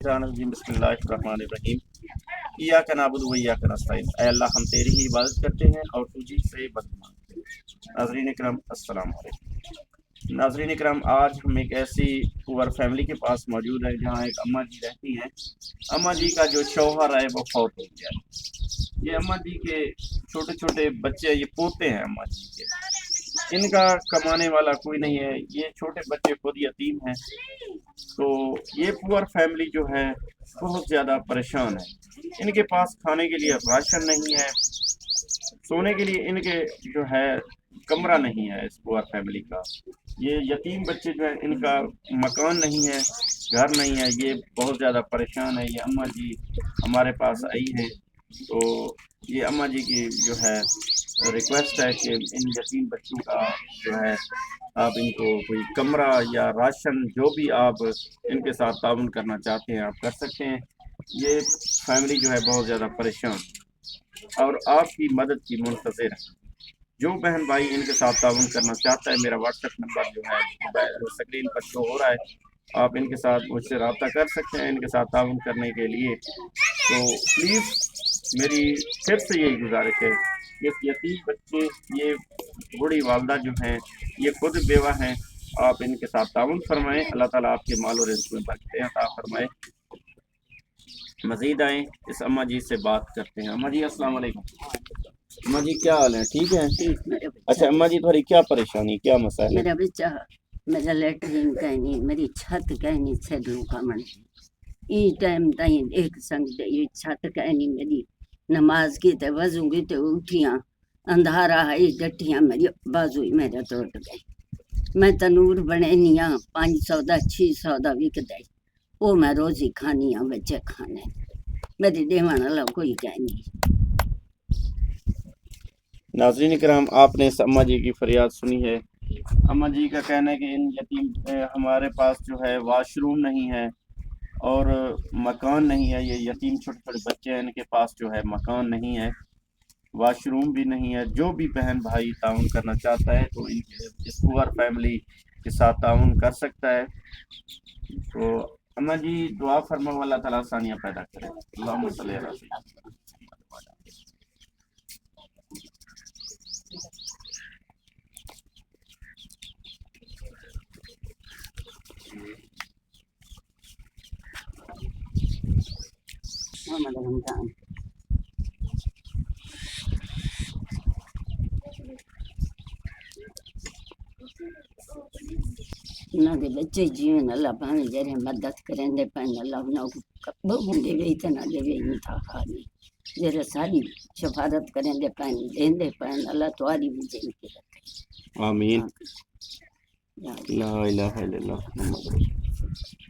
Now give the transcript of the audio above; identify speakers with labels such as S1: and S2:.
S1: بسم اللہ الرحمن الرحیم ایاک نعبد و ایاک نستعین۔ اے اللہ ہم تیری ہی عبادت کرتے ہیں اور تجھی سے مدد مانگتے ہیں۔ ناظرین اکرام السلام علیکم۔ ناظرین اکرام، آج ہم ایک ایسی پور فیملی کے پاس موجود ہے جہاں ایک اماں جی رہتی ہیں۔ اماں جی کا جو شوہر ہے وہ فوت ہو گیا ہے۔ یہ اماں جی کے چھوٹے چھوٹے بچے، یہ پوتے ہیں اماں جی کے، ان کا کمانے والا کوئی نہیں ہے، یہ چھوٹے بچے خود یتیم ہیں۔ تو یہ پور فیملی جو ہے بہت زیادہ پریشان ہے۔ ان کے پاس کھانے کے لیے راشن نہیں ہے، سونے کے لیے ان کے جو ہے کمرہ نہیں ہے اس پور فیملی کا۔ یہ یتیم بچے جو ہے ان کا مکان نہیں ہے، گھر نہیں ہے، یہ بہت زیادہ پریشان ہے۔ یہ اماں جی ہمارے پاس آئی ہے، تو یہ اماں جی کی جو ہے ریکویسٹ ہے کہ ان یتیم بچوں کا جو ہے آپ ان کو کوئی کمرہ یا راشن جو بھی آپ ان کے ساتھ تعاون کرنا چاہتے ہیں آپ کر سکتے ہیں۔ یہ فیملی جو ہے بہت زیادہ پریشان اور آپ کی مدد کی منتظر ہے۔ جو بہن بھائی ان کے ساتھ تعاون کرنا چاہتا ہے، میرا واٹس ایپ نمبر جو ہے اسکرین پر شو ہو رہا ہے، آپ ان کے ساتھ مجھ سے رابطہ کر سکتے ہیں ان کے ساتھ تعاون کرنے کے لیے۔ تو پلیز میری پھر سے یہی گزارش ہے، یہ یتیم بچے، یہ بوڑھی والدہ جو ہیں، یہ خود بیوہ ہیں، آپ ان کے ساتھ تعاون فرمائیں۔ اللہ تعالیٰ آپ کے مال و رزق میں برکتیں عطا فرمائے۔ مزید آئیں اس اماں جی سے بات کرتے ہیں۔ اماں جی السلام علیکم۔ اماں جی کیا حال ہے؟ ٹھیک ہے؟ اچھا اماں جی تھوڑی کیا پریشانی، کیا مسائل ہے؟
S2: میرا بچہ، میرا لیٹرین کہنی، میری چھت کہنی چھدوں کا من ای ٹائم تائیں ایک سنگ دے یہ چھت کہنی میری نماز کی تے وضو کی تے اٹھیاں اندھارا ہے ڈٹیاں میری بازو ہی میرا ٹوٹ گئی۔ میں تنور بنینیاں 500 دا 600 دا وکدے، او میں روزی کھانیاں بچے کھانے، میری دیوان اللہ کوئی کہنی۔
S1: ناظرین کرام، آپ نے اس اماں جی کی فریاد سنی ہے۔ اماں جی کا کہنا ہے کہ ان یتیم ہمارے پاس جو ہے واش روم نہیں ہے اور مکان نہیں ہے۔ یہ یتیم چھوٹے چھوٹے بچے ہیں، ان کے پاس جو ہے مکان نہیں ہے، واش روم بھی نہیں ہے۔ جو بھی بہن بھائی تعاون کرنا چاہتا ہے تو اس پور فیملی کے ساتھ تعاون کر سکتا ہے۔ تو اماں جی دعا فرماؤ اللہ تعالیٰ آسانیاں پیدا کرے۔ اللہم صلی علی سیدنا
S2: محمد رمضان انہاں دے بچے جیون اللہ پاویں جڑے مدد کریں دے پین اللہ انہاں کو بہوں دے وی تے نہ دے وی تھا خالی جڑے ساری شفاعت کریں دے پین دین دے پین اللہ تواڈی بھی جن کے رکھے۔
S1: آمین۔
S2: یا
S1: لا الہ الا اللہ محمد رسول اللہ۔